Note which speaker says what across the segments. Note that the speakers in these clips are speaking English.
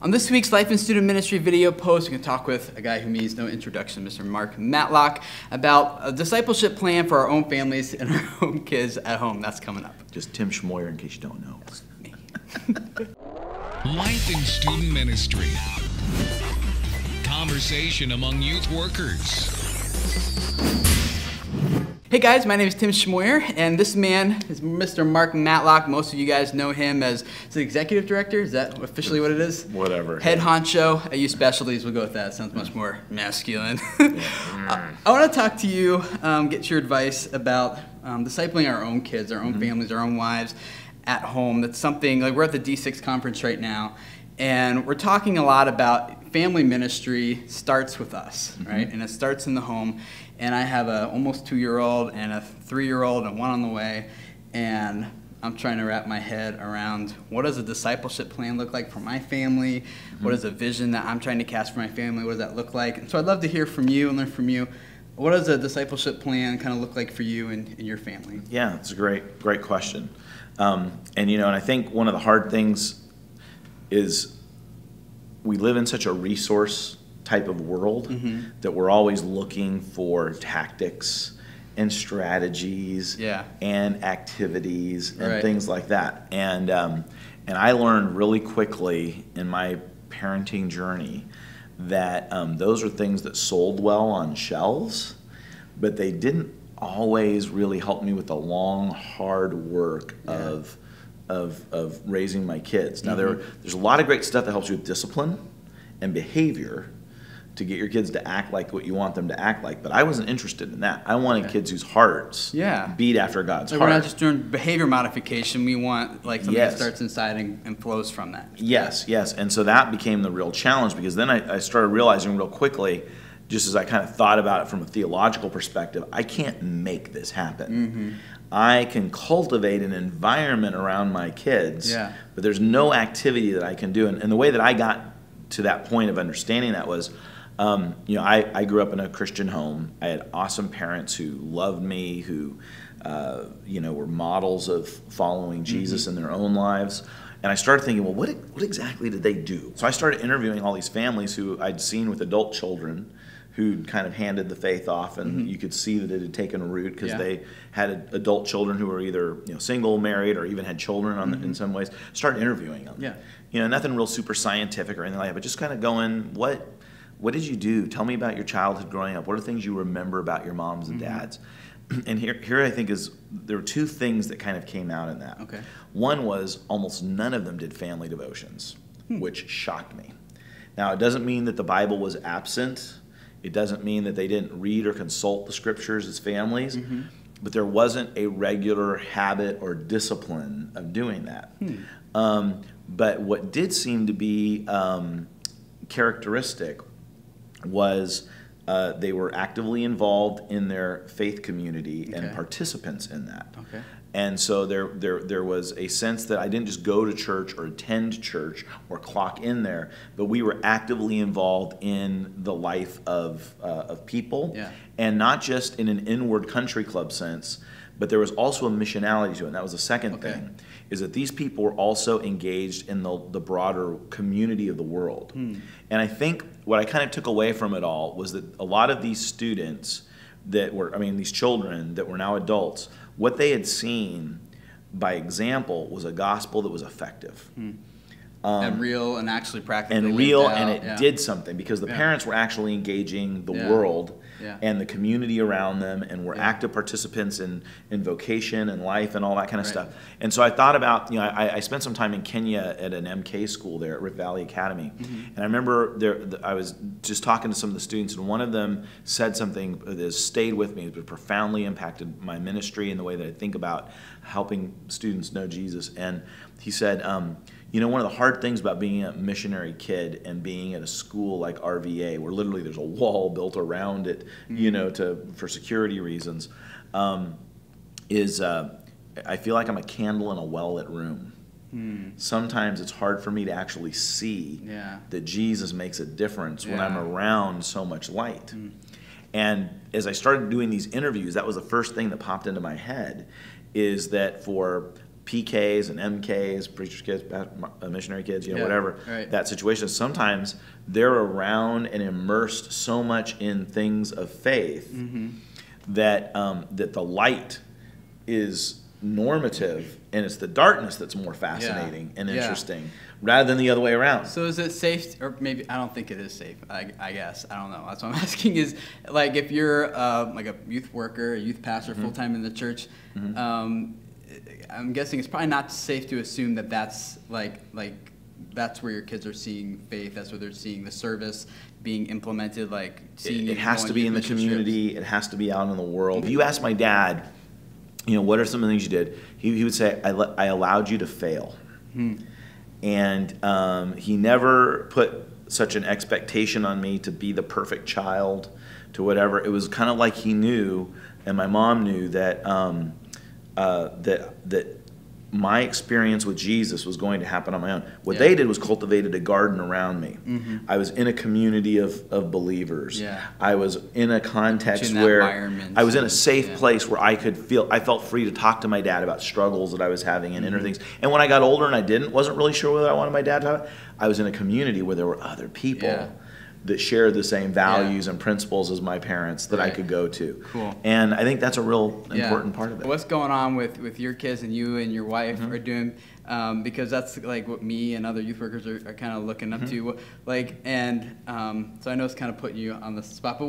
Speaker 1: On this week's Life and Student Ministry video post, we're going to talk with a guy who needs no introduction, Mr. Mark Matlock, about a discipleship plan for our own families and our own kids at home. That's coming up.
Speaker 2: Just Tim Schmoyer, in case you don't know.
Speaker 1: That's me.
Speaker 3: Life and Student Ministry. Conversation among youth workers.
Speaker 1: Hey guys, my name is Tim Schmoyer, and this man is Mr. Mark Matlock. Most of you guys know him as the executive director. Is that officially what it is?
Speaker 2: Whatever.
Speaker 1: Head honcho at Youth Specialties. We'll go with that. Sounds much more masculine. I want to talk to you, get your advice about discipling our own kids, our own families, our own wives at home. That's something, like we're at the D6 conference right now, and we're talking a lot about family ministry starts with us, right? And it starts in the home. And I have a almost 2-year-old and a 3-year-old and one on the way, and I'm trying to wrap my head around what does a discipleship plan look like for my family? What is a vision that I'm trying to cast for my family? What does that look like? And so I'd love to hear from you and learn from you. What does a discipleship plan kind of look like for you and your family?
Speaker 2: Yeah, it's a great question. And I think one of the hard things is we live in such a resource type of world that we're always looking for tactics and strategies and activities and things like that. And I learned really quickly in my parenting journey that those are things that sold well on shelves, but they didn't always really help me with the long, hard work of raising my kids. Now there's a lot of great stuff that helps you with discipline and behavior to get your kids to act like what you want them to act like, but I wasn't interested in that. I wanted kids whose hearts beat after God's heart.
Speaker 1: We're not just doing behavior modification. We want something that starts inside and flows from that.
Speaker 2: Yes. And so that became the real challenge, because then I started realizing real quickly, just as I kind of thought about it from a theological perspective, I can't make this happen. I can cultivate an environment around my kids, but there's no activity that I can do. And the way that I got to that point of understanding that was, I grew up in a Christian home. I had awesome parents who loved me, who, were models of following Jesus in their own lives. And I started thinking, well, what exactly did they do? So I started interviewing all these families who I'd seen with adult children who'd kind of handed the faith off, and you could see that it had taken root because they had adult children who were either single, married, or even had children in some ways. Started interviewing them. Nothing real super scientific or anything like that, but just kind of going, what did you do? Tell me about your childhood growing up. What are things you remember about your moms and dads? And here I think there were two things that kind of came out in that. One was almost none of them did family devotions, which shocked me. Now, it doesn't mean that the Bible was absent. It doesn't mean that they didn't read or consult the scriptures as families, but there wasn't a regular habit or discipline of doing that. But what did seem to be characteristic was they were actively involved in their faith community and participants in that. And so there was a sense that I didn't just go to church or attend church or clock in there, but we were actively involved in the life of people, and not just in an inward country club sense, but there was also a missionality to it. And that was the second thing, is that these people were also engaged in the broader community of the world. And I think what I kind of took away from it all was that a lot of these students these children that were now adults, what they had seen by example was a gospel that was effective.
Speaker 1: And real and actually practically
Speaker 2: and real, and it did something, because the parents were actually engaging the world and the community around them, and were active participants in vocation and life and all that kind of stuff. And so I thought about, I spent some time in Kenya at an MK school there at Rift Valley Academy, and I remember I was just talking to some of the students, and one of them said something that has stayed with me, that profoundly impacted my ministry and the way that I think about helping students know Jesus. And he said, one of the hard things about being a missionary kid and being at a school like RVA, where literally there's a wall built around it, for security reasons, is I feel like I'm a candle in a well-lit room. Sometimes it's hard for me to actually see that Jesus makes a difference when I'm around so much light. And as I started doing these interviews, that was the first thing that popped into my head, is that for PKs and MKs, preachers' kids, missionary kids,
Speaker 1: Yeah,
Speaker 2: whatever
Speaker 1: right.
Speaker 2: that situation is. Sometimes they're around and immersed so much in things of faith that that the light is normative, and it's the darkness that's more fascinating and interesting, rather than the other way around.
Speaker 1: So is it safe, or maybe, I don't think it is safe, I guess, I don't know. That's what I'm asking is, like, if you're like a youth worker, a youth pastor full-time in the church, I'm guessing it's probably not safe to assume that that's that's where your kids are seeing faith, that's where they're seeing the service being implemented, like seeing
Speaker 2: it has to be in the community, it has to be out in the world. If you ask my dad, what are some of the things you did, he would say, I allowed you to fail. And he never put such an expectation on me to be the perfect child, to whatever. It was kind of like he knew, and my mom knew, that that my experience with Jesus was going to happen on my own. What they did was cultivated a garden around me. I was in a community of believers. I was in a context where I was in a safe place where I felt free to talk to my dad about struggles that I was having and inner things. And when I got older and I wasn't really sure whether I wanted my dad to have it, I was in a community where there were other people that shared the same values and principles as my parents that I could go to.
Speaker 1: Cool.
Speaker 2: And I think that's a real important part of it.
Speaker 1: What's going on with your kids and you and your wife are doing, because that's like what me and other youth workers are kind of looking up to. So I know it's kind of putting you on the spot, but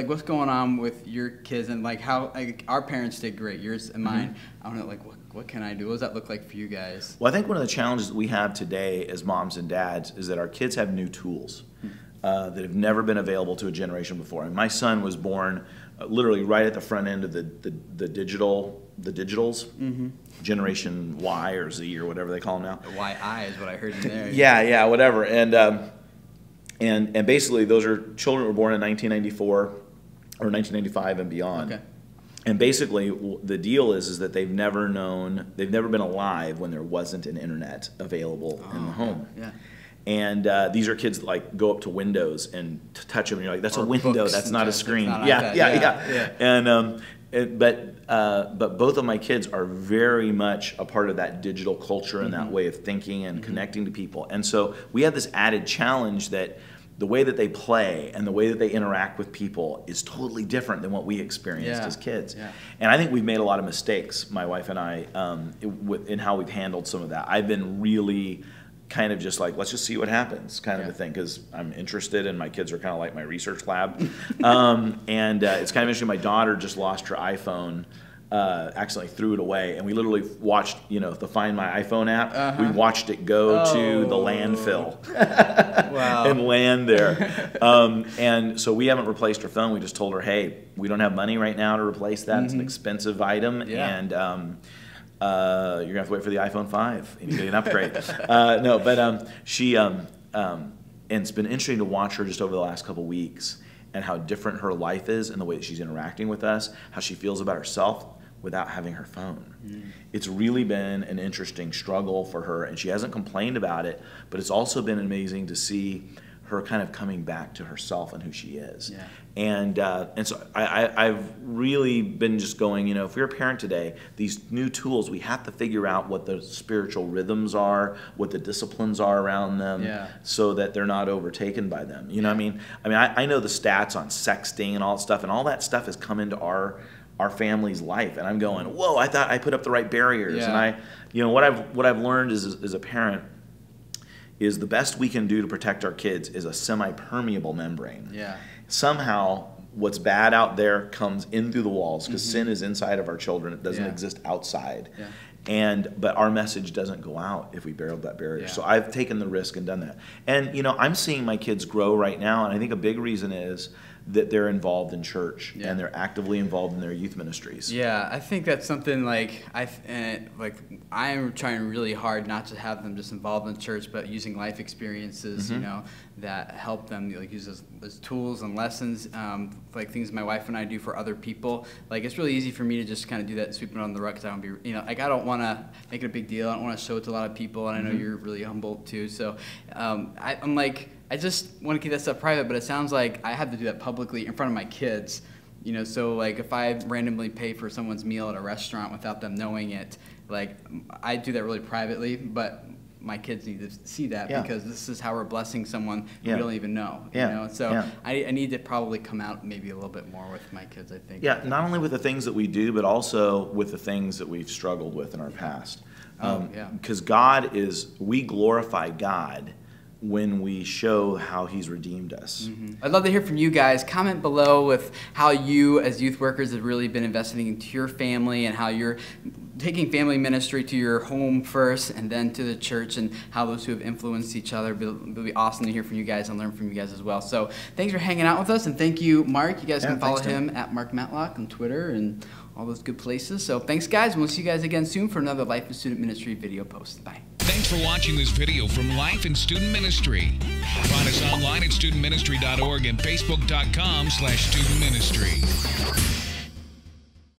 Speaker 1: what's going on with your kids, and like how, like, our parents did great, yours and mine. I don't know, like, what can I do? What does that look like for you guys?
Speaker 2: Well, I think one of the challenges that we have today as moms and dads is that our kids have new tools that have never been available to a generation before. And my son was born literally right at the front end of the digitals, Generation Y or Z or whatever they call them now.
Speaker 1: YI is what I heard in there.
Speaker 2: Yeah, whatever. And basically those are children who were born in 1994 or 1995 and beyond. Okay. And basically, the deal is that they've never been alive when there wasn't an internet available in the home. And these are kids that, like, go up to windows and touch them, and you're like, that's a window, that's not a screen. And but both of my kids are very much a part of that digital culture and that way of thinking and connecting to people. And so we have this added challenge that the way that they play and the way that they interact with people is totally different than what we experienced as kids. And I think we've made a lot of mistakes, my wife and I, in how we've handled some of that. I've been really kind of just like, let's just see what happens kind of a thing, because I'm interested and my kids are kind of like my research lab. And it's kind of interesting, my daughter just lost her iPhone, accidentally threw it away, and we literally watched, the Find My iPhone app. We watched it go to the landfill and land there. And so we haven't replaced her phone. We just told her, hey, we don't have money right now to replace that. It's an expensive item, and you're gonna have to wait for the iPhone 5 and you get an upgrade. And it's been interesting to watch her just over the last couple weeks and how different her life is and the way that she's interacting with us, how she feels about herself without having her phone. It's really been an interesting struggle for her, and she hasn't complained about it, but it's also been amazing to see her kind of coming back to herself and who she is. And so I've really been just going, if you're a parent today, these new tools, we have to figure out what the spiritual rhythms are, what the disciplines are around them, so that they're not overtaken by them. I know the stats on sexting and all that stuff, and all that stuff has come into our family's life, and I'm going, whoa, I thought I put up the right barriers. And what I've learned as a parent is the best we can do to protect our kids is a semi-permeable membrane. Somehow what's bad out there comes in through the walls, because sin is inside of our children. It doesn't exist outside. But our message doesn't go out if we build that barrier. So I've taken the risk and done that. And I'm seeing my kids grow right now, and I think a big reason is that they're involved in church and they're actively involved in their youth ministries. I think that's something like I'm trying really hard not to have them just involved in church, but using life experiences, that help them, use as tools and lessons, like things my wife and I do for other people. Like, it's really easy for me to just kind of do that and sweep it under the rug, because I don't be, I don't want to make it a big deal. I don't want to show it to a lot of people, and I know you're really humble too. So I'm like, I just want to keep that stuff private, but it sounds like I have to do that publicly in front of my kids,
Speaker 1: You know, so like if I randomly pay for someone's meal at a restaurant without them knowing it, like I do that really privately, but my kids need to see that because this is how we're blessing someone we don't even know. You know? So I need to probably come out maybe a little bit more with my kids, I think.
Speaker 2: Yeah, not only with the things that we do, but also with the things that we've struggled with in our past. Because we glorify God when we show how he's redeemed us.
Speaker 1: I'd love to hear from you guys. Comment below with how you as youth workers have really been investing into your family and how you're taking family ministry to your home first and then to the church, and how those two have influenced each other. It'll be awesome to hear from you guys and learn from you guys as well. So thanks for hanging out with us, and thank you, Mark. You guys can follow him at Mark Matlock on Twitter and all those good places. So thanks, guys, and we'll see you guys again soon for another Life and Student Ministry video post. Bye.
Speaker 3: Thanks for watching this video from Life and Student Ministry. Find us online at studentministry.org and facebook.com/studentministry.